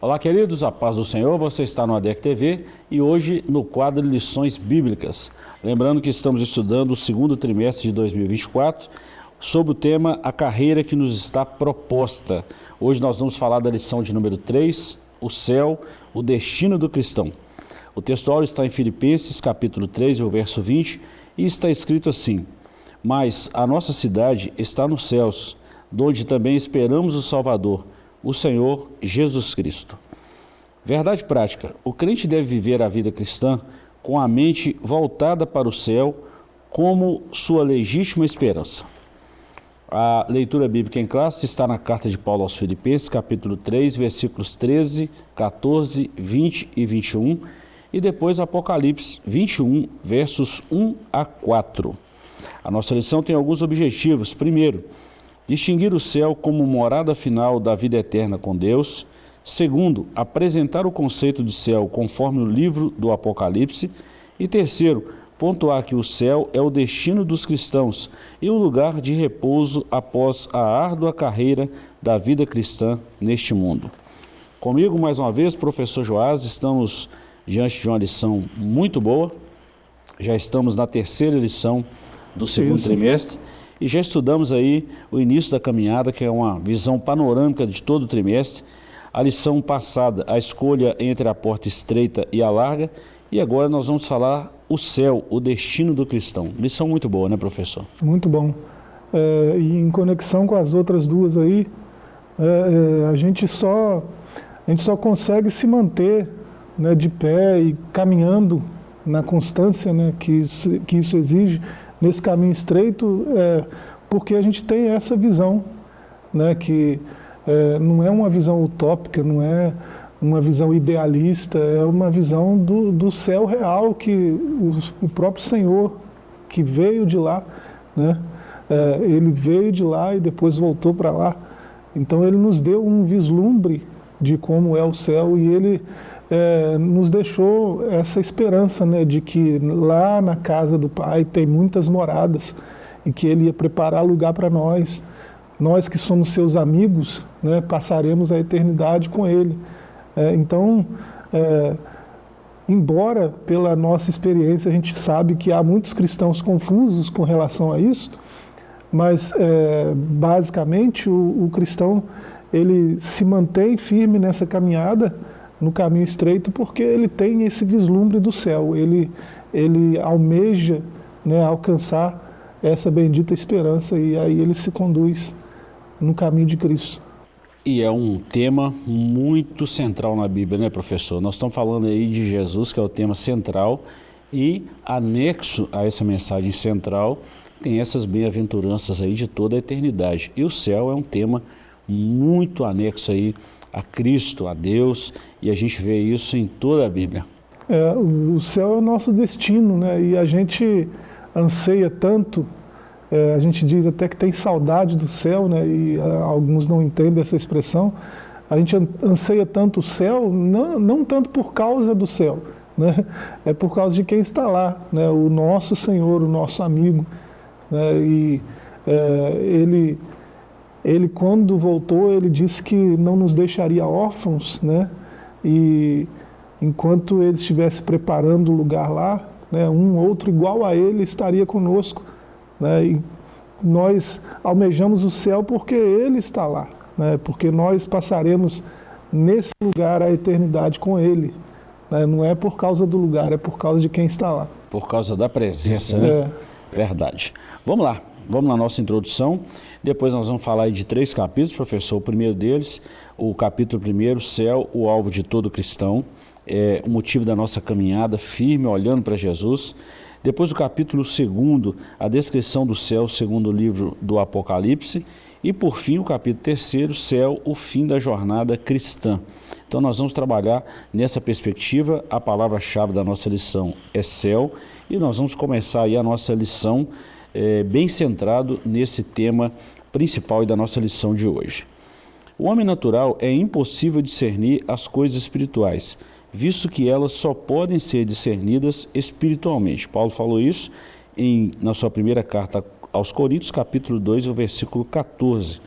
Olá, queridos, a paz do Senhor, você está no ADEC TV e hoje no quadro Lições Bíblicas. Lembrando que estamos estudando o segundo trimestre de 2024 sobre o tema A Carreira que nos está proposta. Hoje nós vamos falar da lição de número 3, o céu, o destino do cristão. O textual está em Filipenses capítulo 3, o verso 20, e está escrito assim: Mas a nossa cidade está nos céus, donde também esperamos o Salvador, o Senhor Jesus Cristo. Verdade prática: o crente deve viver a vida cristã com a mente voltada para o céu como sua legítima esperança. A leitura bíblica em classe está na carta de Paulo aos Filipenses, capítulo 3, versículos 13, 14, 20 e 21, e depois Apocalipse 21, versos 1 a 4. A nossa lição tem alguns objetivos. Primeiro, distinguir o céu como morada final da vida eterna com Deus. Segundo, apresentar o conceito de céu conforme o livro do Apocalipse. E terceiro, pontuar que o céu é o destino dos cristãos e o lugar de repouso após a árdua carreira da vida cristã neste mundo. Comigo, mais uma vez, professor Joás, estamos diante de uma lição muito boa. Já estamos na terceira lição do segundo trimestre. E já estudamos aí o início da caminhada, que é uma visão panorâmica de todo o trimestre. A lição passada, a escolha entre a porta estreita e a larga. E agora nós vamos falar o céu, o destino do cristão. Lição muito boa, né, professor? Muito bom. E em conexão com as outras duas aí, a gente só consegue se manter, né, de pé e caminhando na constância, né, que isso exige, nesse caminho estreito, porque a gente tem essa visão, né, que não é uma visão utópica, não é uma visão idealista, é uma visão do céu real, que o próprio Senhor, que veio de lá, né, ele veio de lá e depois voltou para lá. Então ele nos deu um vislumbre de como é o céu e ele nos deixou essa esperança, né, de que lá na casa do Pai tem muitas moradas e que Ele ia preparar lugar para nós. Nós que somos seus amigos, né, passaremos a eternidade com Ele. Então, embora pela nossa experiência a gente sabe que há muitos cristãos confusos com relação a isso, mas basicamente o cristão ele se mantém firme nessa caminhada, no caminho estreito, porque ele tem esse vislumbre do céu, ele almeja, né, alcançar essa bendita esperança, e aí ele se conduz no caminho de Cristo. E é um tema muito central na Bíblia, né, professor? Nós estamos falando aí de Jesus, que é o tema central, e anexo a essa mensagem central tem essas bem-aventuranças aí de toda a eternidade. E o céu é um tema muito anexo aí a Cristo, a Deus, e a gente vê isso em toda a Bíblia. O céu é o nosso destino, né? E a gente anseia tanto, a gente diz até que tem saudade do céu, né? E alguns não entendem essa expressão. A gente anseia tanto o céu, não tanto por causa do céu, né? É por causa de quem está lá, né? O nosso Senhor, o nosso amigo, né? E Ele, quando voltou, ele disse que não nos deixaria órfãos, né? E enquanto ele estivesse preparando o lugar lá, né, um outro igual a ele estaria conosco, né? E nós almejamos o céu porque ele está lá, né? Porque nós passaremos nesse lugar a eternidade com ele, né? Não é por causa do lugar, é por causa de quem está lá. Por causa da presença, né? Verdade. Vamos lá. Vamos na nossa introdução, depois nós vamos falar aí de 3 capítulos, professor. O primeiro deles, o capítulo 1, céu, o alvo de todo cristão, o motivo da nossa caminhada firme, olhando para Jesus. Depois o capítulo 2, a descrição do céu, segundo o livro do Apocalipse. E por fim o capítulo 3, céu, o fim da jornada cristã. Então nós vamos trabalhar nessa perspectiva. A palavra-chave da nossa lição é céu, e nós vamos começar aí a nossa lição bem centrado nesse tema principal da nossa lição de hoje. O homem natural é impossível discernir as coisas espirituais, visto que elas só podem ser discernidas espiritualmente. Paulo falou isso na sua primeira carta aos Coríntios, capítulo 2, o versículo 14.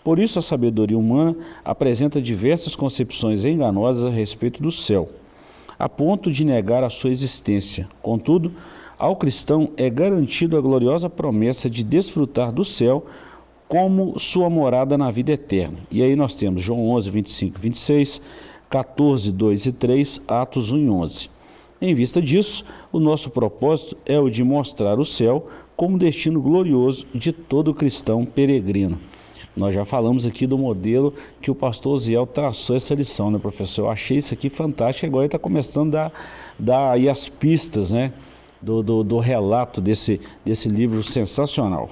Por isso, a sabedoria humana apresenta diversas concepções enganosas a respeito do céu, a ponto de negar a sua existência. Contudo, ao cristão é garantido a gloriosa promessa de desfrutar do céu como sua morada na vida eterna. E aí nós temos João 11, 25 e 26, 14, 2 e 3, Atos 1 e 11. Em vista disso, o nosso propósito é o de mostrar o céu como destino glorioso de todo cristão peregrino. Nós já falamos aqui do modelo que o pastor Osiel traçou essa lição, né, professor? Eu achei isso aqui fantástico, agora ele está começando a dar aí as pistas, né, do relato desse livro sensacional.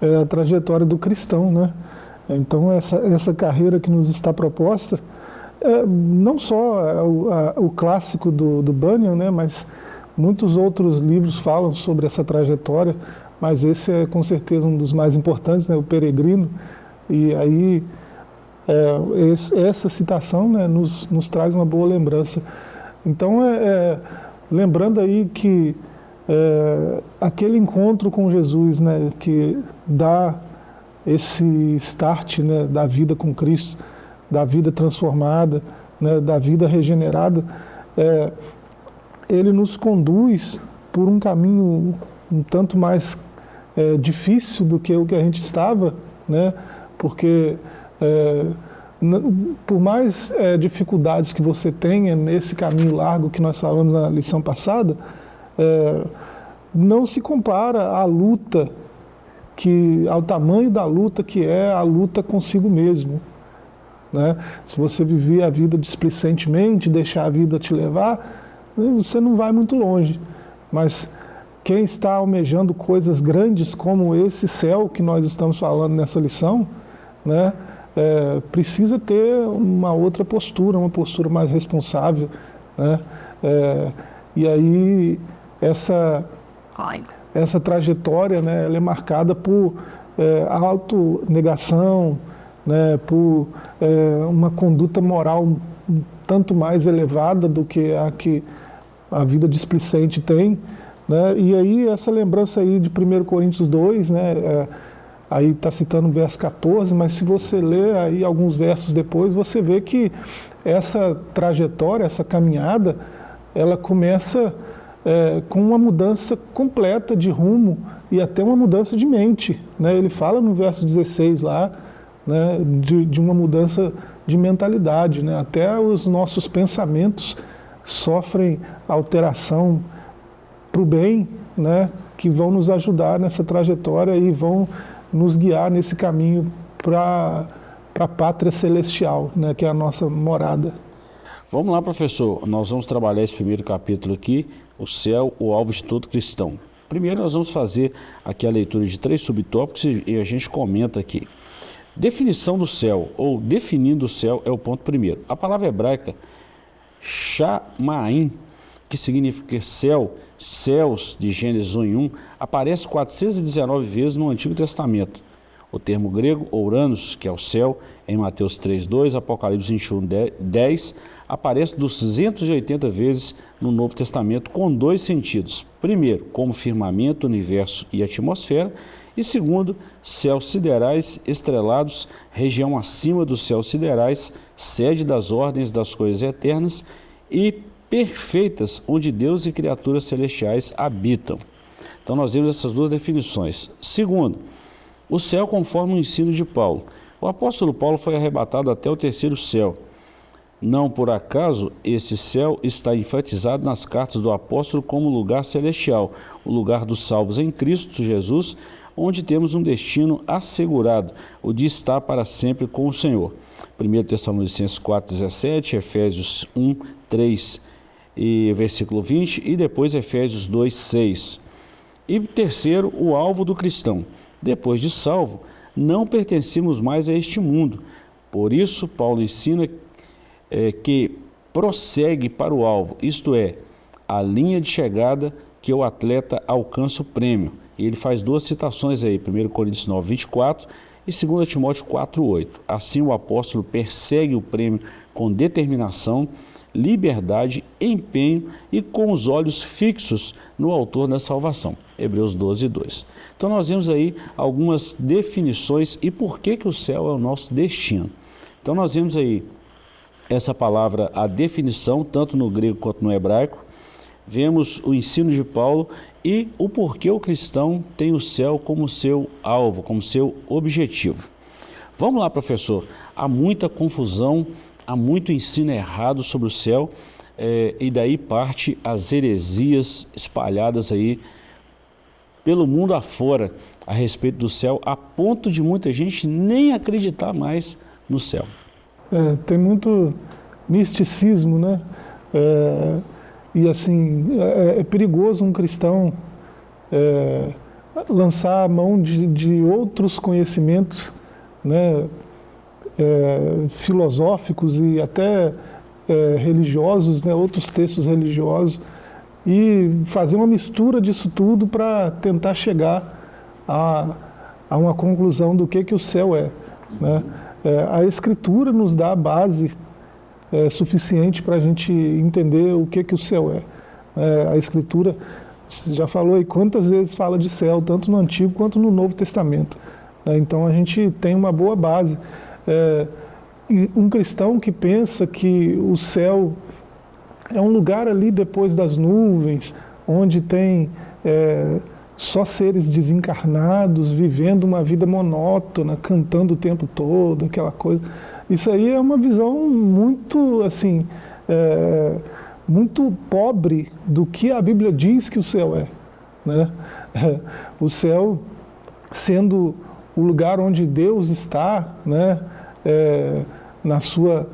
É a trajetória do cristão, né? Então, essa carreira que nos está proposta, não só o clássico do Bunyan, né, mas muitos outros livros falam sobre essa trajetória, mas esse é com certeza um dos mais importantes, né, o Peregrino. E aí, essa citação, né, nos traz uma boa lembrança. Então, lembrando aí que aquele encontro com Jesus, né, que dá esse start, né, da vida com Cristo, da vida transformada, né, da vida regenerada, ele nos conduz por um caminho um tanto mais difícil do que o que a gente estava, né, porque por mais dificuldades que você tenha nesse caminho largo que nós falamos na lição passada, não se compara à luta, ao tamanho da luta que é a luta consigo mesmo, né? Se você viver a vida displicentemente, deixar a vida te levar, você não vai muito longe. Mas quem está almejando coisas grandes como esse céu que nós estamos falando nessa lição, né, precisa ter uma outra postura, uma postura mais responsável, né? E aí essa trajetória, né, ela é marcada por autonegação, né, por uma conduta moral um tanto mais elevada do que a vida displicente tem, né? E aí essa lembrança aí de 1 Coríntios 2, né, aí está citando o verso 14, mas se você ler aí alguns versos depois, você vê que essa trajetória, essa caminhada, ela começa com uma mudança completa de rumo e até uma mudança de mente, né? Ele fala no verso 16 lá, né, de uma mudança de mentalidade, né? Até os nossos pensamentos sofrem alteração para o bem, né, que vão nos ajudar nessa trajetória e vão nos guiar nesse caminho para a pátria celestial, né, que é a nossa morada. Vamos lá, professor. Nós vamos trabalhar esse primeiro capítulo aqui, o céu, o alvo de todo cristão. Primeiro nós vamos fazer aqui a leitura de 3 subtópicos e a gente comenta aqui. Definição do céu, ou definindo o céu, é o ponto primeiro. A palavra hebraica Shamaim, que significa céu, céus, de Gênesis 1 e 1, aparece 419 vezes no Antigo Testamento. O termo grego, Ouranos, que é o céu, em Mateus 3:2, Apocalipse 21:10, aparece 280 vezes no Novo Testamento com 2 sentidos. Primeiro, como firmamento, universo e atmosfera. E segundo, céus siderais estrelados, região acima dos céus siderais, sede das ordens das coisas eternas e perfeitas, onde Deus e criaturas celestiais habitam. Então nós vemos essas 2 definições. Segundo, o céu conforme o ensino de Paulo. O apóstolo Paulo foi arrebatado até o 3º céu. Não por acaso esse céu está enfatizado nas cartas do apóstolo como lugar celestial, o lugar dos salvos em Cristo Jesus, onde temos um destino assegurado, o de estar para sempre com o Senhor. 1 Tessalonicenses 4:17, Efésios 1:3 e versículo 20, e depois Efésios 2:6. E terceiro, o alvo do cristão. Depois de salvo, não pertencemos mais a este mundo. Por isso, Paulo ensina que prossegue para o alvo, isto é, a linha de chegada que o atleta alcança o prêmio. E ele faz 2 citações aí, 1 Coríntios 9:24 e 2 Timóteo 4:8. Assim o apóstolo persegue o prêmio com determinação, liberdade, empenho e com os olhos fixos no autor da salvação. Hebreus 12, 2. Então nós vemos aí algumas definições e por que o céu é o nosso destino. Então nós vemos aí essa palavra, a definição, tanto no grego quanto no hebraico. Vemos o ensino de Paulo e o porquê o cristão tem o céu como seu alvo, como seu objetivo. Vamos lá, professor. Há muita confusão, há muito ensino errado sobre o céu, e daí parte as heresias espalhadas aí pelo mundo afora a respeito do céu, a ponto de muita gente nem acreditar mais no céu. Tem muito misticismo, né? E assim, é perigoso um cristão lançar a mão de outros conhecimentos, né? Filosóficos e até religiosos, né? Outros textos religiosos, e fazer uma mistura disso tudo para tentar chegar a uma conclusão do que o céu é, né? A Escritura nos dá a base suficiente para a gente entender o que o céu é. A Escritura, você já falou aí quantas vezes fala de céu, tanto no Antigo quanto no Novo Testamento, né? Então a gente tem uma boa base. Um cristão que pensa que o céu é um lugar ali depois das nuvens, onde tem só seres desencarnados, vivendo uma vida monótona, cantando o tempo todo, aquela coisa. Isso aí é uma visão muito, assim, muito pobre do que a Bíblia diz que o céu é, né? O céu sendo o lugar onde Deus está, né? Na sua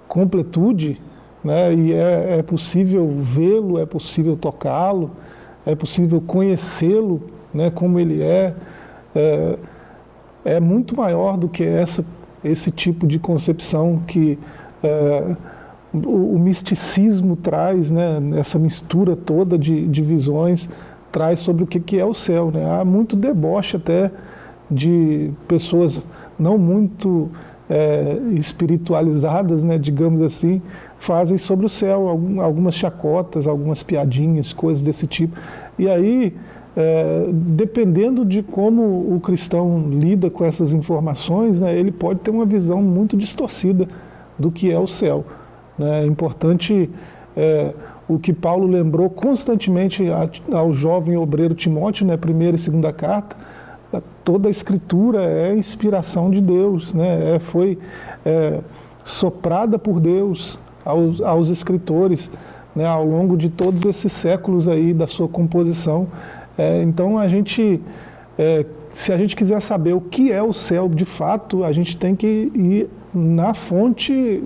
completude, né? E é possível vê-lo, é possível tocá-lo, é possível conhecê-lo, né, como ele é muito maior do que esse tipo de concepção que o misticismo traz, né, essa mistura toda de visões, traz sobre o que é o céu, né? Há muito deboche até de pessoas não muito espiritualizadas, né, digamos assim, fazem sobre o céu algumas chacotas, algumas piadinhas, coisas desse tipo. E aí, dependendo de como o cristão lida com essas informações, né, ele pode ter uma visão muito distorcida do que é o céu, né? É importante o que Paulo lembrou constantemente ao jovem obreiro Timóteo, né, primeira e segunda carta. Toda a Escritura é inspiração de Deus, né? Foi soprada por Deus aos escritores, né, ao longo de todos esses séculos aí da sua composição. Então se a gente quiser saber o que é o céu de fato, a gente tem que ir na fonte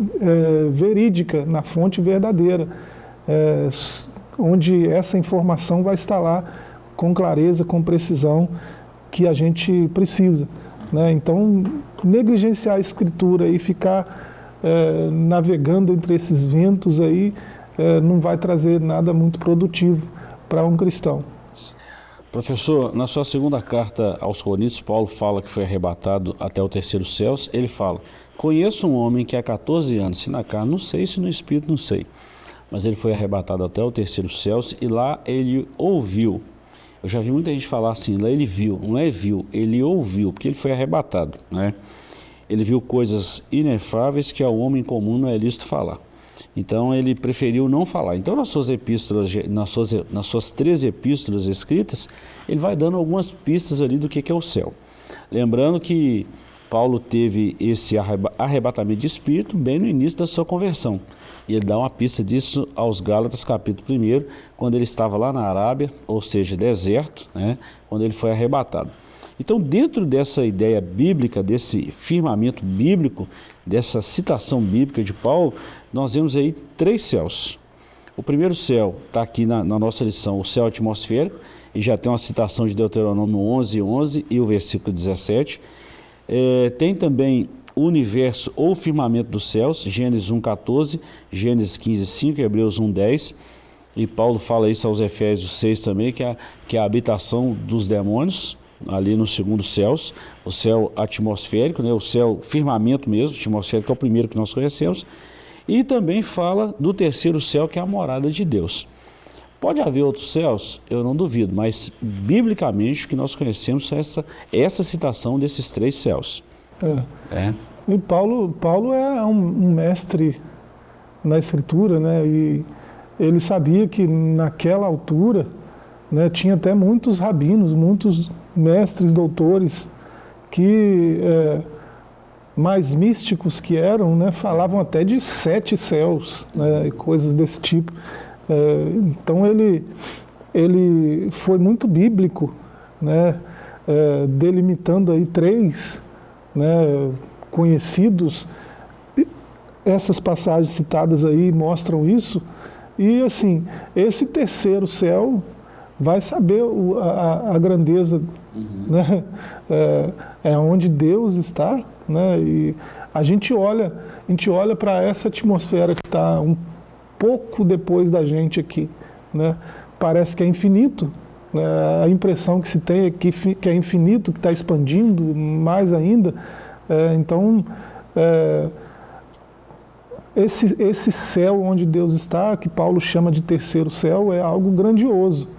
verídica, na fonte verdadeira, onde essa informação vai estar lá com clareza, com precisão, que a gente precisa, né? Então, negligenciar a Escritura e ficar navegando entre esses ventos aí não vai trazer nada muito produtivo para um cristão. Professor, na sua segunda carta aos Coríntios, Paulo fala que foi arrebatado até o terceiro céu. Ele fala: conheço um homem que há 14 anos, se na carne, não sei, se no espírito, não sei, mas ele foi arrebatado até o terceiro céu e lá ele ouviu. Eu já vi muita gente falar assim, lá ele viu, não é viu, ele ouviu, porque ele foi arrebatado, né? Ele viu coisas inefáveis que ao homem comum não é lícito falar. Então ele preferiu não falar. Então nas suas epístolas, nas suas 13 epístolas escritas, ele vai dando algumas pistas ali do que é o céu. Lembrando que Paulo teve esse arrebatamento de espírito bem no início da sua conversão. E ele dá uma pista disso aos Gálatas, capítulo 1, quando ele estava lá na Arábia, ou seja, deserto, né, quando ele foi arrebatado. Então, dentro dessa ideia bíblica, desse firmamento bíblico, dessa citação bíblica de Paulo, nós vemos aí 3 céus. O primeiro céu está aqui na nossa lição, o céu atmosférico, e já tem uma citação de Deuteronômio 11:11 e o versículo 17. Tem também o universo ou firmamento dos céus, Gênesis 1:14, Gênesis 15:5, Hebreus 1:10, e Paulo fala isso aos Efésios 6 também, que é a habitação dos demônios, ali nos segundos céus, o céu atmosférico, né, o céu firmamento mesmo, atmosférico é o primeiro que nós conhecemos, E também fala do terceiro céu, que é a morada de Deus. Pode haver outros céus? Eu não duvido, mas biblicamente o que nós conhecemos é essa citação desses 3 céus. E Paulo é um mestre na Escritura, né? E ele sabia que naquela altura, né, tinha até muitos rabinos, muitos mestres, doutores, que mais místicos que eram, né, falavam até de 7 céus, né, e coisas desse tipo. Então ele foi muito bíblico, né, delimitando aí 3, né, conhecidos. Essas passagens citadas aí mostram isso. E assim, esse terceiro céu vai saber a grandeza, né? É onde Deus está, né? E a gente olha para essa atmosfera que está um pouco depois da gente aqui, né? Parece que é infinito, né? A impressão que se tem é que é infinito, que está expandindo mais ainda. Então, esse céu onde Deus está, que Paulo chama de terceiro céu, é algo grandioso,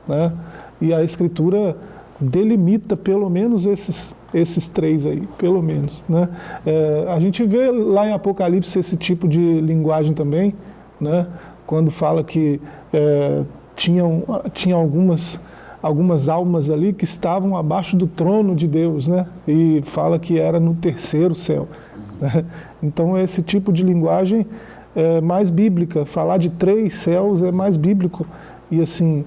né? E a Escritura delimita pelo menos esses 3 aí, pelo menos, né? A gente vê lá em Apocalipse esse tipo de linguagem também, né? Quando fala que tinha algumas almas ali que estavam abaixo do trono de Deus, né? E fala que era no terceiro céu. Então esse tipo de linguagem é mais bíblica. Falar de 3 céus é mais bíblico. E assim,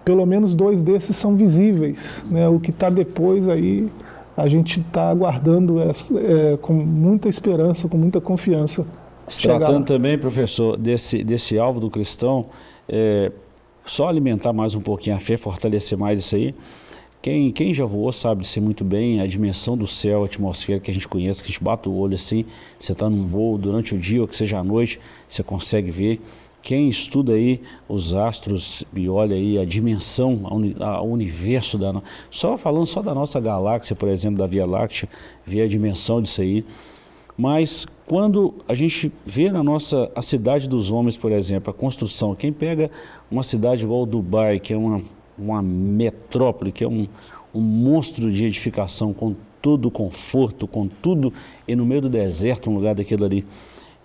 pelo menos 2 desses são visíveis, né? O que está depois aí a gente está aguardando com muita esperança, com muita confiança. Tratando também, professor, desse alvo do cristão, só alimentar mais um pouquinho a fé, fortalecer mais isso aí. Quem já voou sabe dizer muito bem a dimensão do céu, a atmosfera que a gente conhece, que a gente bate o olho assim, você está num voo durante o dia ou que seja à noite, você consegue ver. Quem estuda aí os astros e olha aí a dimensão, o universo, falando só da nossa galáxia, por exemplo, da Via Láctea, vê a dimensão disso aí. Mas quando a gente vê a cidade dos homens, por exemplo, a construção, quem pega uma cidade igual Dubai, que é uma metrópole, que é um monstro de edificação, com todo o conforto, com tudo, e no meio do deserto, um lugar daquele ali.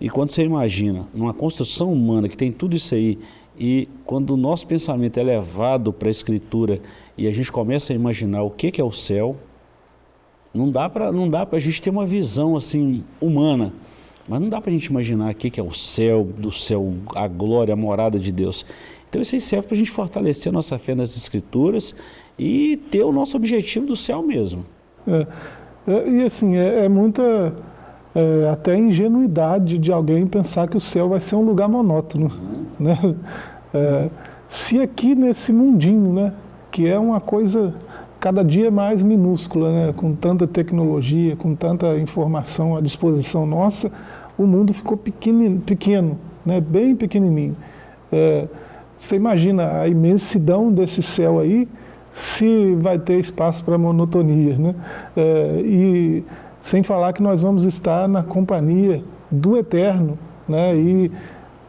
E quando você imagina, numa construção humana que tem tudo isso aí, e quando o nosso pensamento é levado para a Escritura, e a gente começa a imaginar o que é o céu, não dá para a gente ter uma visão assim humana, mas não dá para a gente imaginar o que é o céu, do céu, a glória, a morada de Deus. Então isso aí serve para a gente fortalecer a nossa fé nas Escrituras e ter o nosso objetivo do céu mesmo. E assim, muita até ingenuidade de alguém pensar que o céu vai ser um lugar monótono, né? Se aqui nesse mundinho, né, que é uma coisa cada dia mais minúscula, né, com tanta tecnologia, com tanta informação à disposição nossa, o mundo ficou pequeno, né, bem pequenininho. Você imagina a imensidão desse céu aí, se vai ter espaço para monotonia, né? E sem falar que nós vamos estar na companhia do Eterno, né? E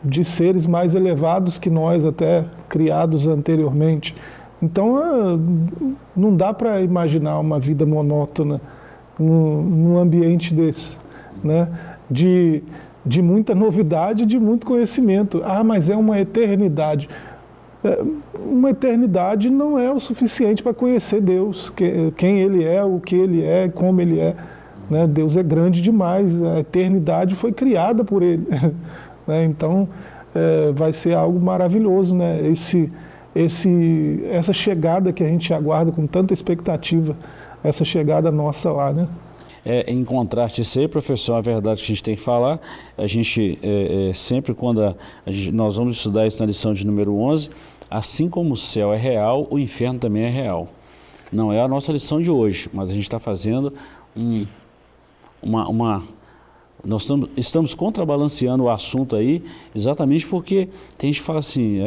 de seres mais elevados que nós, até criados anteriormente. Então, não dá para imaginar uma vida monótona num ambiente desse, né? De muita novidade, de muito conhecimento. Mas é uma eternidade. Uma eternidade não é o suficiente para conhecer Deus, quem Ele é, o que Ele é, como Ele é. Né? Deus é grande demais, a eternidade foi criada por Ele. Né? Então, vai ser algo maravilhoso, né? Essa chegada que a gente aguarda com tanta expectativa, essa chegada nossa lá, né? Em contraste isso aí, professor, a verdade que a gente tem que falar, a gente sempre quando nós vamos estudar isso na lição de número 11, assim como o céu é real, o inferno também é real. Não é a nossa lição de hoje, mas a gente está fazendo nós estamos contrabalanceando o assunto aí, exatamente porque tem gente que fala assim,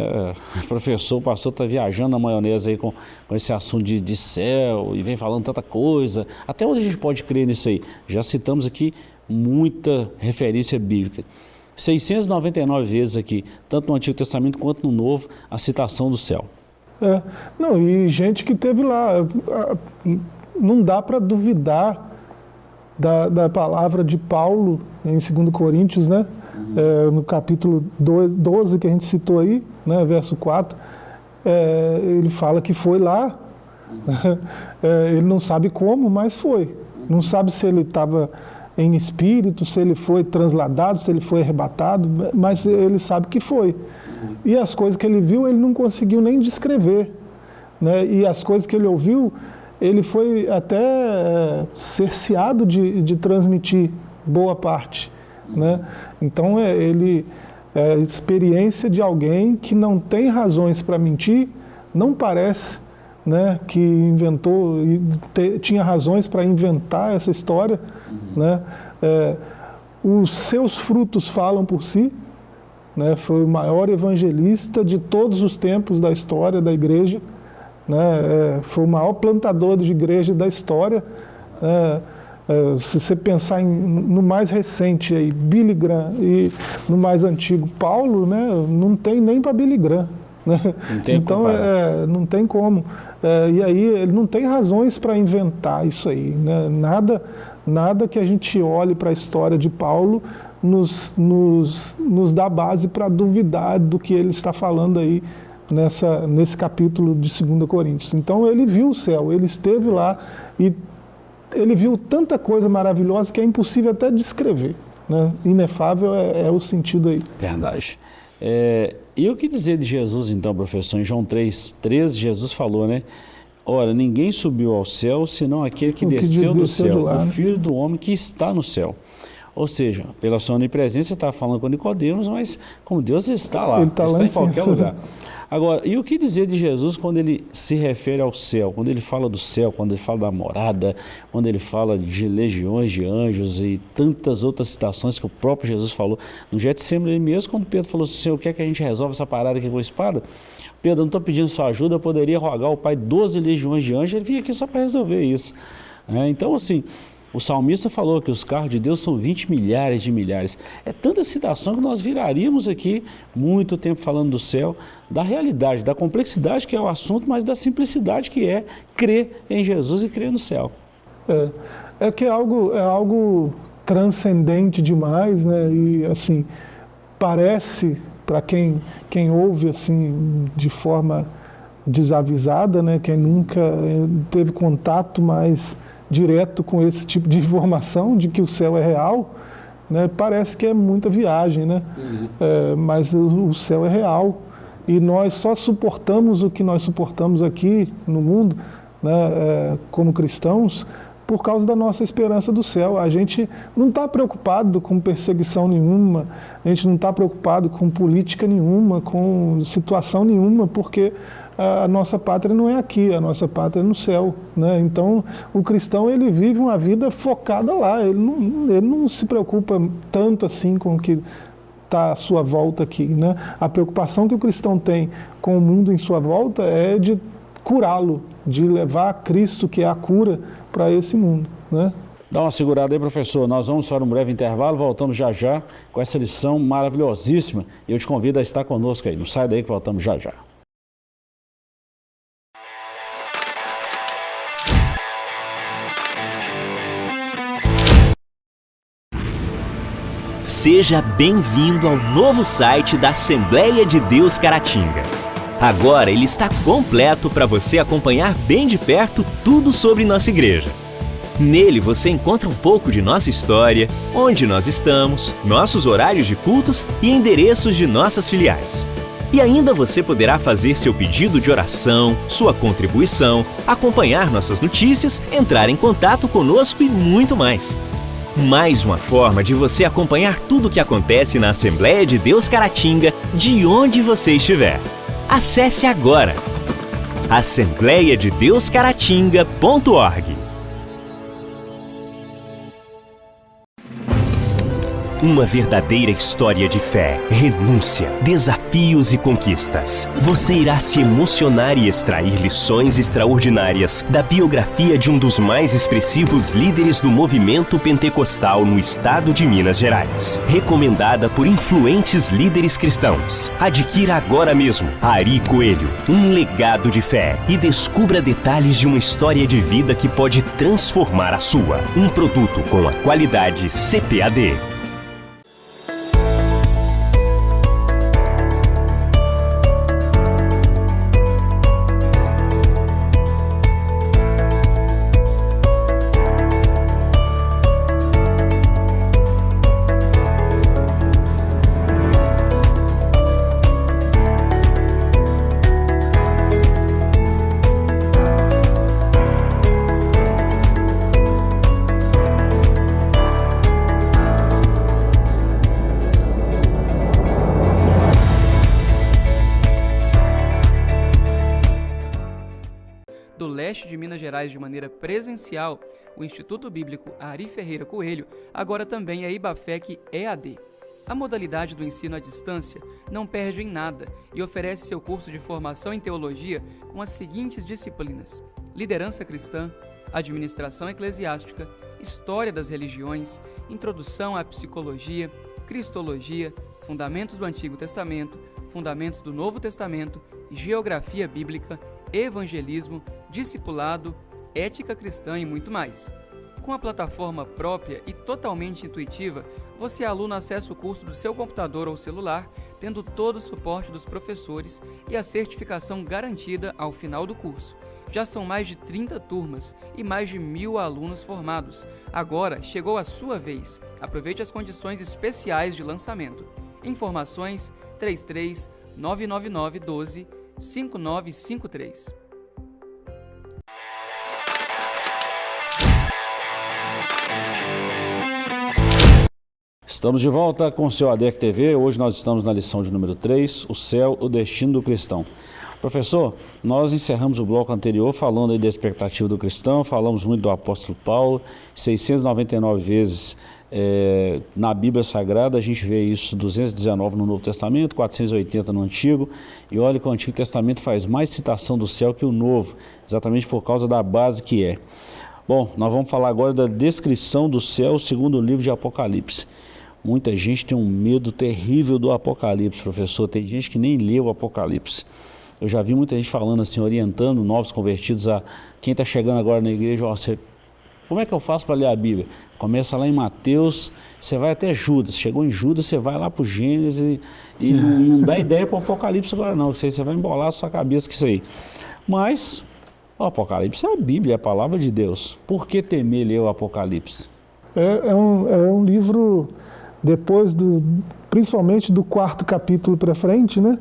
o pastor está viajando na maionese aí com esse assunto de céu, e vem falando tanta coisa, até onde a gente pode crer nisso aí? Já citamos aqui muita referência bíblica. 699 vezes aqui, tanto no Antigo Testamento quanto no Novo, a citação do céu. Não, e gente que teve lá, não dá para duvidar da palavra de Paulo em 2 Coríntios, né? No capítulo 12 que a gente citou aí, né? Verso 4, ele fala que foi lá, ele não sabe como, mas foi. Não sabe se ele estava em espírito, se ele foi transladado, se ele foi arrebatado, mas ele sabe que foi. E as coisas que ele viu, ele não conseguiu nem descrever, né? E as coisas que ele ouviu, ele foi até cerceado de transmitir boa parte, né? Então, ele é a experiência de alguém que não tem razões para mentir, não parece, né, que inventou, tinha razões para inventar essa história, né? Os seus frutos falam por si, né? Foi o maior evangelista de todos os tempos da história da igreja, né? Foi o maior plantador de igreja da história. Se você pensar no mais recente aí, Billy Graham, e no mais antigo Paulo, né, não tem nem para Billy Graham, né? Então não tem como. E aí ele não tem razões para inventar isso aí, né? Nada que a gente olhe para a história de Paulo nos dá base para duvidar do que ele está falando aí nesse capítulo de 2 Coríntios. Então ele viu o céu, ele esteve lá e ele viu tanta coisa maravilhosa que é impossível até descrever, né? Inefável é o sentido aí. Verdade. E o que dizer de Jesus então, professor? Em João 3,13, Jesus falou, né? Ora, ninguém subiu ao céu, senão aquele que desceu do céu, o Filho do Homem que está no céu. Ou seja, pela sua onipresença, está falando com Nicodemos, mas como Deus está lá, ele está em qualquer lugar. Agora, e o que dizer de Jesus quando ele se refere ao céu, quando ele fala do céu, quando ele fala da morada, quando ele fala de legiões de anjos e tantas outras citações que o próprio Jesus falou. No Getsemane mesmo, quando Pedro falou assim, Senhor, quer que a gente resolva essa parada aqui com a espada? Pedro, não estou pedindo sua ajuda, eu poderia rogar ao Pai 12 legiões de anjos, ele vinha aqui só para resolver isso. Então, assim, o salmista falou que os carros de Deus são 20 milhares de milhares. É tanta citação que nós viraríamos aqui muito tempo falando do céu, da realidade, da complexidade que é o assunto, mas da simplicidade que é crer em Jesus e crer no céu. Que é algo transcendente demais, né? E assim, parece, para quem ouve assim de forma desavisada, né? Quem nunca teve contato mais direto com esse tipo de informação de que o céu é real, né? Parece que é muita viagem, né? Mas o céu é real e nós só suportamos o que nós suportamos aqui no mundo, né? Como cristãos, por causa da nossa esperança do céu. A gente não está preocupado com perseguição nenhuma, a gente não está preocupado com política nenhuma, com situação nenhuma, porque a nossa pátria não é aqui, a nossa pátria é no céu, né? Então, o cristão, ele vive uma vida focada lá, ele não se preocupa tanto assim com o que está à sua volta aqui, né? A preocupação que o cristão tem com o mundo em sua volta é de curá-lo, de levar Cristo, que é a cura, para esse mundo, né? Dá uma segurada aí, professor. Nós vamos para um breve intervalo, voltamos já já com essa lição maravilhosíssima. Eu te convido a estar conosco aí. Não sai daí que voltamos já já. Seja bem-vindo ao novo site da Assembleia de Deus Caratinga. Agora ele está completo para você acompanhar bem de perto tudo sobre nossa igreja. Nele você encontra um pouco de nossa história, onde nós estamos, nossos horários de cultos e endereços de nossas filiais. E ainda você poderá fazer seu pedido de oração, sua contribuição, acompanhar nossas notícias, entrar em contato conosco e muito mais. Mais uma forma de você acompanhar tudo o que acontece na Assembleia de Deus Caratinga, de onde você estiver. Acesse agora assembleiadedeuscaratinga.org. Uma verdadeira história de fé, renúncia, desafios e conquistas. Você irá se emocionar e extrair lições extraordinárias da biografia de um dos mais expressivos líderes do movimento pentecostal no estado de Minas Gerais. Recomendada por influentes líderes cristãos. Adquira agora mesmo Ari Coelho, um legado de fé, e descubra detalhes de uma história de vida que pode transformar a sua. Um produto com a qualidade CPAD. Do leste de Minas Gerais de maneira presencial, o Instituto Bíblico Ari Ferreira Coelho agora também é IBAFEC EAD. A modalidade do ensino à distância não perde em nada e oferece seu curso de formação em teologia com as seguintes disciplinas: liderança cristã, administração eclesiástica, história das religiões, introdução à psicologia, cristologia, fundamentos do Antigo Testamento, fundamentos do Novo Testamento, geografia bíblica, evangelismo, discipulado, ética cristã e muito mais. Com a plataforma própria e totalmente intuitiva, você, aluno, acessa o curso do seu computador ou celular, tendo todo o suporte dos professores e a certificação garantida ao final do curso. Já são mais de 30 turmas e mais de 1.000 alunos formados. Agora chegou a sua vez. Aproveite as condições especiais de lançamento. Informações 33 999 12 5953. Estamos de volta com o seu ADEC TV. Hoje nós estamos na lição de número 3, o céu, o destino do cristão. Professor, nós encerramos o bloco anterior falando aí da expectativa do cristão, falamos muito do apóstolo Paulo, 699 vezes na Bíblia Sagrada, a gente vê isso 219 no Novo Testamento, 480 no Antigo, e olha que o Antigo Testamento faz mais citação do céu que o Novo, exatamente por causa da base que é. Bom, nós vamos falar agora da descrição do céu segundo o livro de Apocalipse. Muita gente tem um medo terrível do Apocalipse, professor, tem gente que nem lê o Apocalipse. Eu já vi muita gente falando assim, orientando novos convertidos a quem está chegando agora na igreja, como é que eu faço para ler a Bíblia? Começa lá em Mateus, você vai até Judas, chegou em Judas, você vai lá para o Gênesis e não dá ideia para o Apocalipse agora não, que você vai embolar a sua cabeça com isso aí. Mas o Apocalipse é a Bíblia, é a palavra de Deus. Por que temer ler o Apocalipse? É um livro, principalmente do 4º capítulo para frente, né?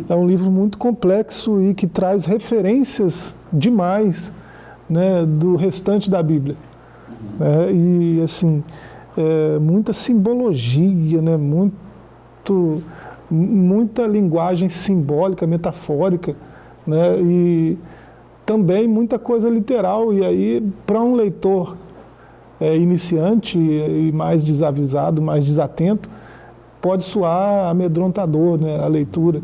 É um livro muito complexo e que traz referências demais, né, do restante da Bíblia. E assim, muita simbologia, né, muita linguagem simbólica, metafórica, né, e também muita coisa literal. E aí, para um leitor iniciante e mais desavisado, mais desatento, pode soar amedrontador, né, a leitura,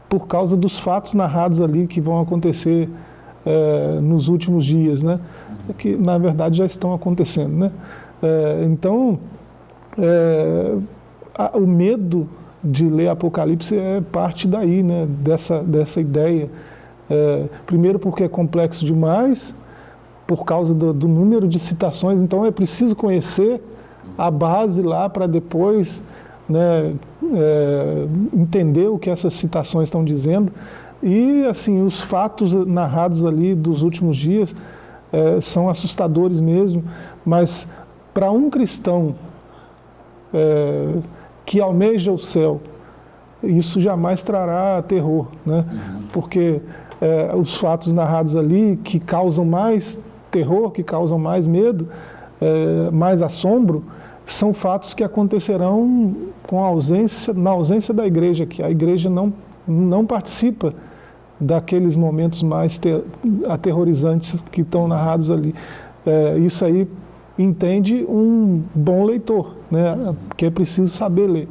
por causa dos fatos narrados ali que vão acontecer nos últimos dias, né, que na verdade já estão acontecendo, né. Então, o medo de ler Apocalipse é parte daí, né, dessa ideia. Primeiro porque é complexo demais, por causa do número de citações, então é preciso conhecer a base lá para depois, né, entender o que essas citações estão dizendo. E assim, os fatos narrados ali dos últimos dias são assustadores mesmo, mas para um cristão que almeja o céu, isso jamais trará terror, né? Porque os fatos narrados ali que causam mais terror, que causam mais medo, mais assombro, são fatos que acontecerão na ausência da igreja, que a igreja não participa daqueles momentos mais aterrorizantes que estão narrados ali. Isso aí entende um bom leitor, né? Porque é preciso saber ler,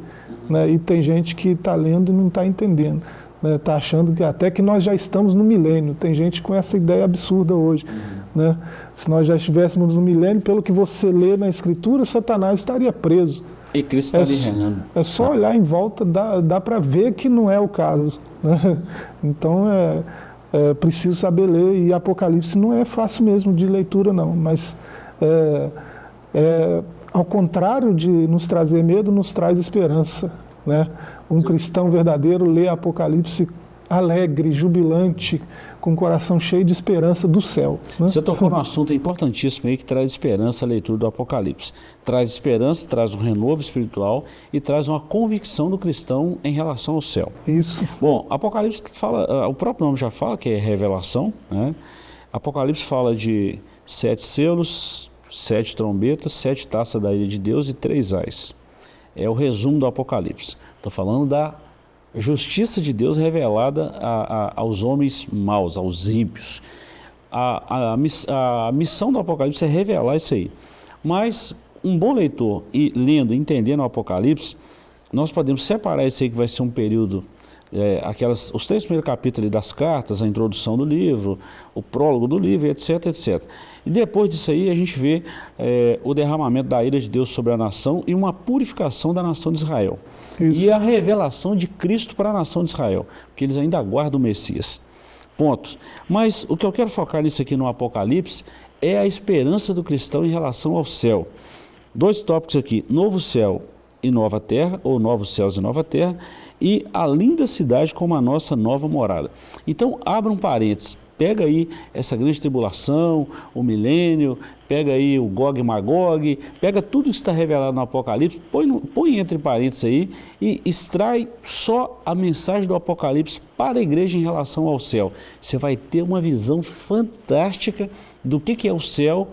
né? E tem gente que está lendo e não está entendendo, né? Está achando que até que nós já estamos no milênio. Tem gente com essa ideia absurda hoje, né? Se nós já estivéssemos no milênio, pelo que você lê na Escritura, Satanás estaria preso. E Cristo está ali reinando. É só olhar em volta, dá para ver que não é o caso, né? Então é preciso saber ler, e Apocalipse não é fácil mesmo de leitura não, mas ao contrário de nos trazer medo, nos traz esperança, né? Um cristão verdadeiro lê Apocalipse alegre, jubilante, com o coração cheio de esperança do céu, né? Você tocou num assunto importantíssimo aí que traz esperança a leitura do Apocalipse. Traz esperança, traz um renovo espiritual e traz uma convicção do cristão em relação ao céu. Isso. Bom, Apocalipse fala, o próprio nome já fala que é revelação, né? Apocalipse fala de 7 selos, 7 trombetas, 7 taças da ira de Deus e 3 ais. É o resumo do Apocalipse. Estou falando da justiça de Deus revelada aos homens maus, aos ímpios. A missão do Apocalipse é revelar isso aí. Mas um bom leitor, e lendo, entendendo o Apocalipse, nós podemos separar isso aí, que vai ser um período, os 3 primeiros capítulos das cartas, a introdução do livro, o prólogo do livro, etc, etc. E depois disso aí a gente vê o derramamento da ira de Deus sobre a nação e uma purificação da nação de Israel. Isso. E a revelação de Cristo para a nação de Israel, porque eles ainda aguardam o Messias. Ponto. Mas o que eu quero focar nisso aqui no Apocalipse é a esperança do cristão em relação ao céu. 2 tópicos aqui: novo céu e nova terra, ou novos céus e nova terra, e a linda cidade como a nossa nova morada. Então, abra um parênteses, pega aí essa grande tribulação, o milênio, pega aí o Gog e Magog, pega tudo que está revelado no Apocalipse, põe entre parênteses aí e extrai só a mensagem do Apocalipse para a igreja em relação ao céu. Você vai ter uma visão fantástica do que é o céu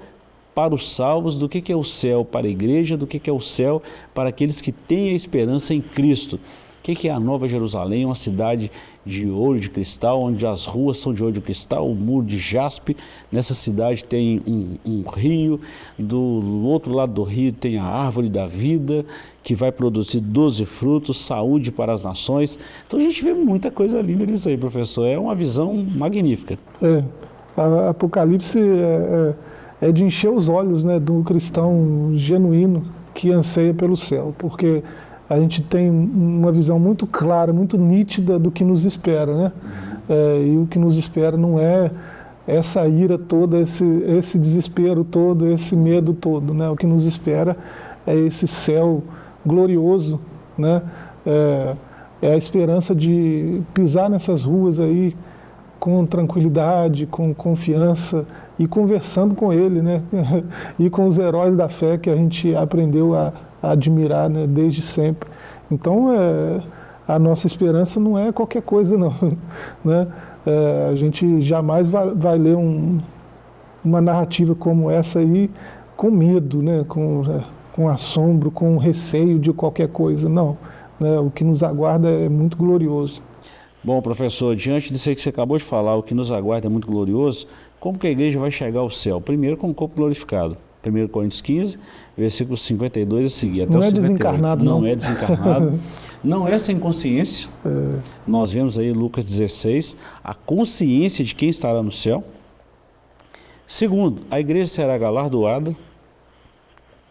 para os salvos, do que é o céu para a igreja, do que é o céu para aqueles que têm a esperança em Cristo. O que é a Nova Jerusalém? Uma cidade de ouro, de cristal, onde as ruas são de ouro de cristal, o muro de jaspe. Nessa cidade tem um rio, do outro lado do rio tem a árvore da vida, que vai produzir 12 frutos, saúde para as nações. Então a gente vê muita coisa linda nisso aí, professor. É uma visão magnífica. A Apocalipse é de encher os olhos, né, do cristão genuíno que anseia pelo céu, porque a gente tem uma visão muito clara, muito nítida do que nos espera, né? E o que nos espera não é essa ira toda, esse desespero todo, esse medo todo, né? O que nos espera é esse céu glorioso, né? É a esperança de pisar nessas ruas aí com tranquilidade, com confiança e conversando com ele, né? E com os heróis da fé que a gente aprendeu a admirar, né, desde sempre. Então, a nossa esperança não é qualquer coisa, não, né? A gente jamais vai ler uma narrativa como essa aí com medo, né, com assombro, com receio de qualquer coisa, não, né? O que nos aguarda é muito glorioso. Bom, professor, diante disso aí que você acabou de falar, o que nos aguarda é muito glorioso, como que a igreja vai chegar ao céu? Primeiro com o corpo glorificado. 1 Coríntios 15, versículo 52 a seguir. Até não o é 58. Desencarnado, não. Não é desencarnado. Não é sem consciência. Nós vemos aí Lucas 16, a consciência de quem estará no céu. Segundo, a igreja será galardoada.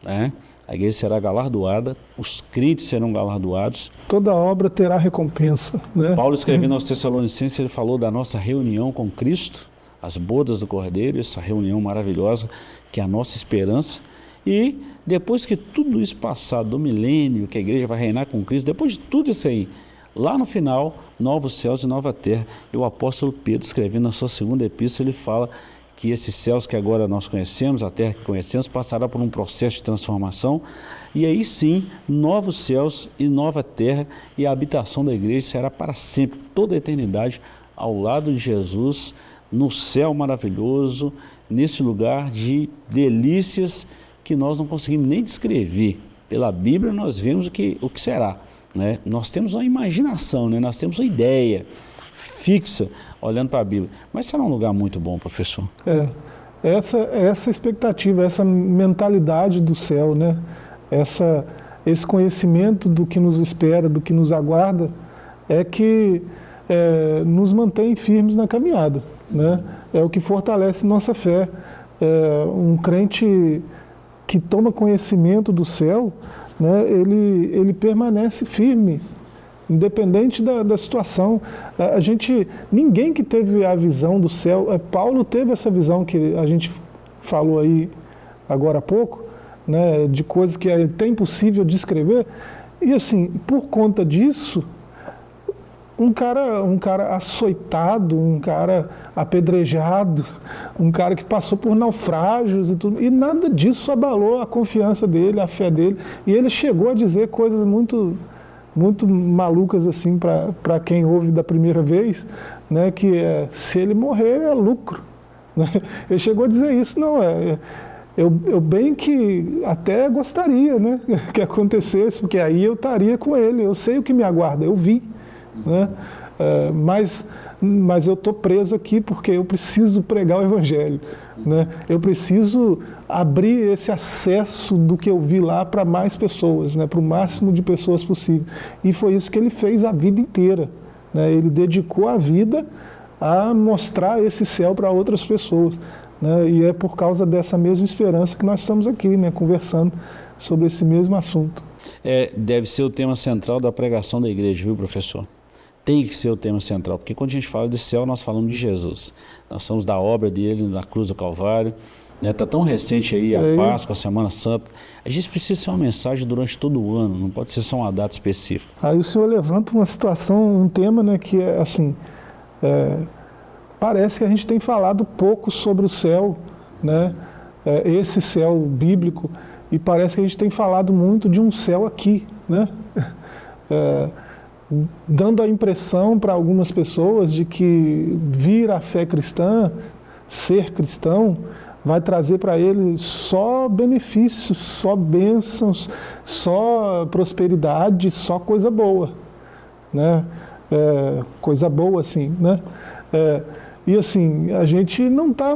A igreja será galardoada, os crentes serão galardoados. Toda obra terá recompensa, né? Paulo, escrevendo aos Tessalonicenses, ele falou da nossa reunião com Cristo, as bodas do Cordeiro, essa reunião maravilhosa que é a nossa esperança. E depois que tudo isso passar do milênio, que a igreja vai reinar com Cristo, depois de tudo isso aí, lá no final, novos céus e nova terra. E o apóstolo Pedro, escrevendo na sua segunda epístola, ele fala que esses céus que agora nós conhecemos, a terra que conhecemos, passará por um processo de transformação, e aí sim, novos céus e nova terra, e a habitação da igreja será para sempre, toda a eternidade, ao lado de Jesus, no céu maravilhoso, nesse lugar de delícias que nós não conseguimos nem descrever. Pela Bíblia nós vemos o que será, né? Nós temos uma imaginação, né? Nós temos uma ideia fixa olhando para a Bíblia. Mas será um lugar muito bom, professor? essa expectativa, essa mentalidade do céu, né? Esse conhecimento do que nos espera, do que nos aguarda, é que nos mantém firmes na caminhada, né? É o que fortalece nossa fé. Um crente que toma conhecimento do céu, né, ele permanece firme, independente da situação. Ninguém que teve a visão do céu, Paulo teve essa visão que a gente falou aí agora há pouco, né, de coisas que é até impossível descrever, e assim, por conta disso, um cara açoitado, um cara apedrejado, um cara que passou por naufrágios e tudo, e nada disso abalou a confiança dele, a fé dele, e ele chegou a dizer coisas muito, muito malucas assim para quem ouve da primeira vez, né, que se ele morrer é lucro, né? Ele chegou a dizer isso, eu bem que até gostaria, né, que acontecesse, porque aí eu estaria com ele, eu sei o que me aguarda, eu vi, né? Mas eu estou preso aqui porque eu preciso pregar o Evangelho, né? Eu preciso abrir esse acesso do que eu vi lá para mais pessoas, né? Para o máximo de pessoas possível. E foi isso que ele fez a vida inteira, né? Ele dedicou a vida a mostrar esse céu para outras pessoas, né? E é por causa dessa mesma esperança que nós estamos aqui, né? Conversando sobre esse mesmo assunto. Deve ser o tema central da pregação da igreja, viu, professor? Tem que ser o tema central, porque quando a gente fala de céu, nós falamos de Jesus. Nós somos da obra dele na cruz do Calvário. Está tão recente aí a Páscoa, a Semana Santa. A gente precisa ser uma mensagem durante todo o ano, não pode ser só uma data específica. Aí o senhor levanta uma situação, um tema, né, que é assim, parece que a gente tem falado pouco sobre o céu, né, esse céu bíblico, e parece que a gente tem falado muito de um céu aqui, né? Dando a impressão para algumas pessoas de que vir a fé cristã, ser cristão, vai trazer para ele só benefícios, só bênçãos, só prosperidade, só coisa boa, né? Coisa boa assim, né? E assim, a gente não está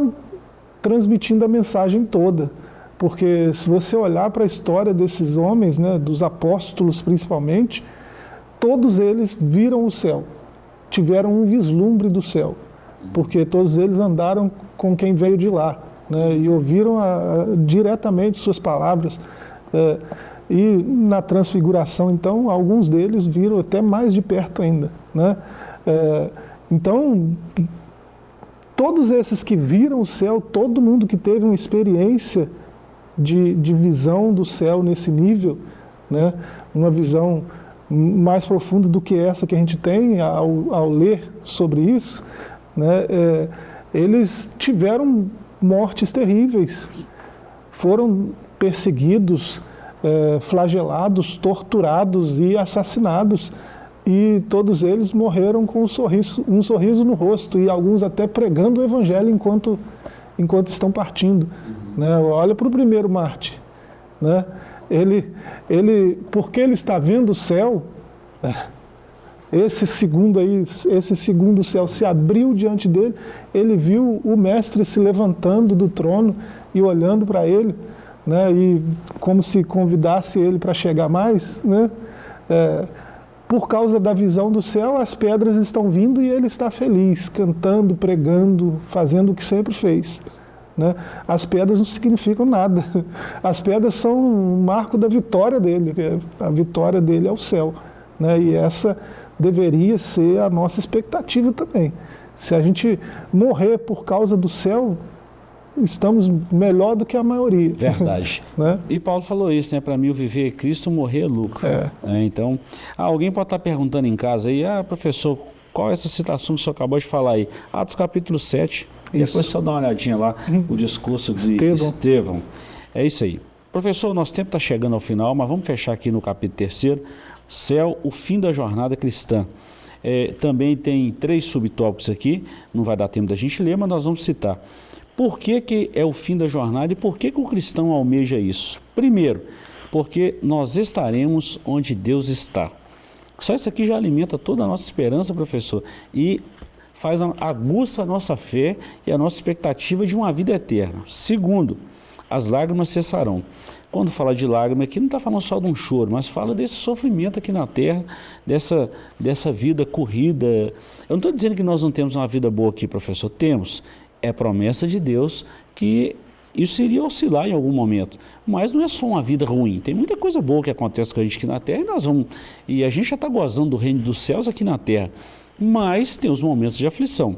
transmitindo a mensagem toda, porque se você olhar para a história desses homens, né, dos apóstolos principalmente, todos eles viram o céu, tiveram um vislumbre do céu, porque todos eles andaram com quem veio de lá, né, e ouviram diretamente suas palavras. E na transfiguração, então, alguns deles viram até mais de perto ainda, né? Então, todos esses que viram o céu, todo mundo que teve uma experiência de visão do céu nesse nível, né, uma visão mais profunda do que essa que a gente tem ao ler sobre isso, né, eles tiveram mortes terríveis, foram perseguidos, flagelados, torturados e assassinados, e todos eles morreram com um sorriso no rosto, e alguns até pregando o Evangelho enquanto estão partindo, né? Olha para o primeiro mártir, né? Porque ele está vendo o céu, esse segundo céu se abriu diante dele, ele viu o mestre se levantando do trono e olhando para ele, né, e como se convidasse ele para chegar mais, né? Por causa da visão do céu, as pedras estão vindo e ele está feliz, cantando, pregando, fazendo o que sempre fez, né? As pedras não significam nada. As pedras são um marco da vitória dele. A vitória dele é o céu, né? E essa deveria ser a nossa expectativa também. Se a gente morrer por causa do céu, estamos melhor do que a maioria. Verdade. Né? E Paulo falou isso, né? Para mim o viver é Cristo, morrer é lucro. Então, alguém pode estar perguntando em casa aí, professor, qual é essa citação que o senhor acabou de falar aí? Atos capítulo 7. E depois só dá uma olhadinha lá, o discurso de Estevão. É isso aí. Professor, nosso tempo está chegando ao final, mas vamos fechar aqui no capítulo 3, Céu, o fim da jornada cristã. Também tem 3 subtópicos aqui, não vai dar tempo da gente ler, mas nós vamos citar. Por que é o fim da jornada e por que o cristão almeja isso? Primeiro, porque nós estaremos onde Deus está. Só isso aqui já alimenta toda a nossa esperança, professor, e aguça a nossa fé e a nossa expectativa de uma vida eterna. Segundo, as lágrimas cessarão. Quando fala de lágrima aqui, não está falando só de um choro, mas fala desse sofrimento aqui na terra, dessa vida corrida. Eu não estou dizendo que nós não temos uma vida boa aqui, professor. Temos. É promessa de Deus que isso iria oscilar em algum momento. Mas não é só uma vida ruim. Tem muita coisa boa que acontece com a gente aqui na terra e a gente já está gozando do reino dos céus aqui na terra. Mas tem os momentos de aflição.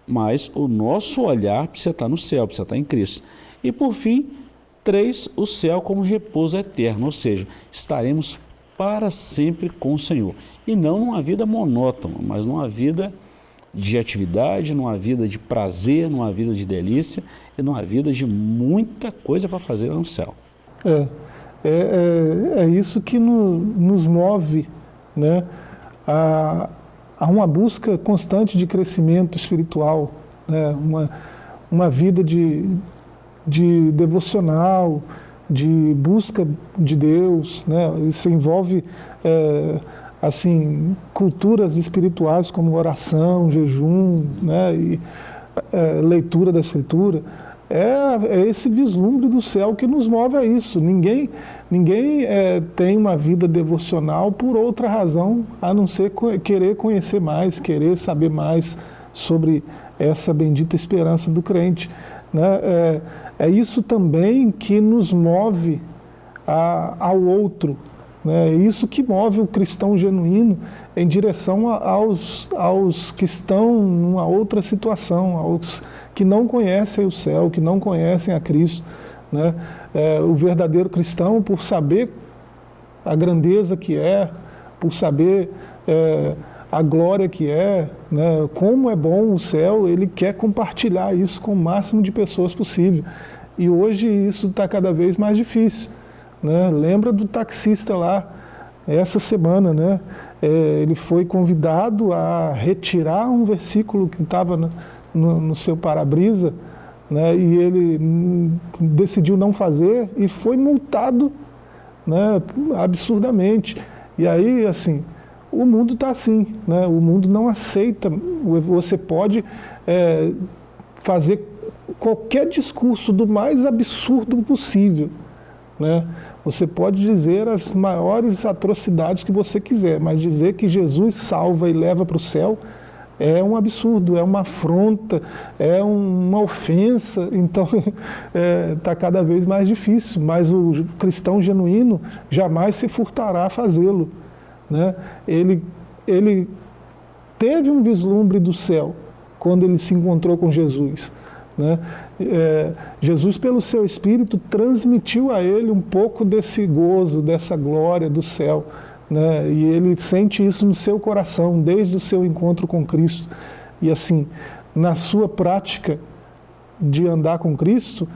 Mas o nosso olhar precisa estar no céu, precisa estar em Cristo. E por fim, 3, o céu como repouso eterno, ou seja, estaremos para sempre com o Senhor. E não numa vida monótona, mas numa vida de atividade, numa vida de prazer, numa vida de delícia e numa vida de muita coisa para fazer no céu. É isso que nos move, né, a uma busca constante de crescimento espiritual, né, uma vida de devocional, de busca de Deus, né? Isso envolve assim, culturas espirituais como oração, jejum, né? E leitura da Escritura. É esse vislumbre do céu que nos move a isso. Ninguém tem uma vida devocional por outra razão, a não ser querer conhecer mais, querer saber mais sobre essa bendita esperança do crente, né? É isso também que nos move ao outro, né? É isso que move o cristão genuíno em direção aos que estão numa outra situação, aos que não conhecem o céu, que não conhecem a Cristo, né? O verdadeiro cristão, por saber a grandeza que é, por saber a glória que é, né, como é bom o céu, ele quer compartilhar isso com o máximo de pessoas possível. E hoje isso está cada vez mais difícil, né? Lembra do taxista lá, essa semana, né? Ele foi convidado a retirar um versículo que estava no seu para-brisa, né? E ele decidiu não fazer e foi multado, né, absurdamente. E aí, assim, o mundo está assim, né? O mundo não aceita. Você pode fazer qualquer discurso do mais absurdo possível, né? Você pode dizer as maiores atrocidades que você quiser, mas dizer que Jesus salva e leva para o céu é um absurdo, é uma afronta, é uma ofensa. Então está cada vez mais difícil, mas o cristão genuíno jamais se furtará a fazê-lo, né? Ele teve um vislumbre do céu quando ele se encontrou com Jesus, né? Jesus, pelo seu Espírito, transmitiu a ele um pouco desse gozo, dessa glória do céu, né? E ele sente isso no seu coração desde o seu encontro com Cristo. E assim, na sua prática de andar com Cristo,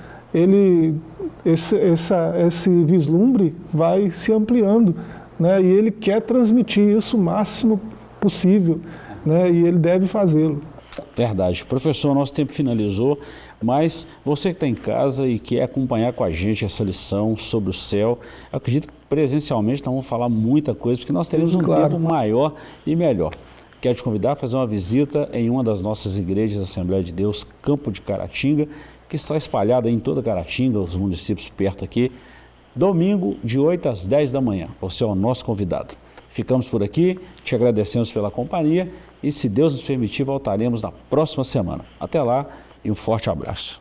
esse vislumbre vai se ampliando, né? E ele quer transmitir isso o máximo possível, né? E ele deve fazê-lo. Verdade. Professor, nosso tempo finalizou, mas você que está em casa e quer acompanhar com a gente essa lição sobre o céu, eu acredito que presencialmente nós vamos falar muita coisa, porque nós teremos um tempo maior e melhor. Quero te convidar a fazer uma visita em uma das nossas igrejas da Assembleia de Deus, Campo de Caratinga, que está espalhada em toda Caratinga, os municípios perto aqui, domingo de 8 às 10 da manhã. Você é o nosso convidado. Ficamos por aqui, te agradecemos pela companhia e, se Deus nos permitir, voltaremos na próxima semana. Até lá e um forte abraço.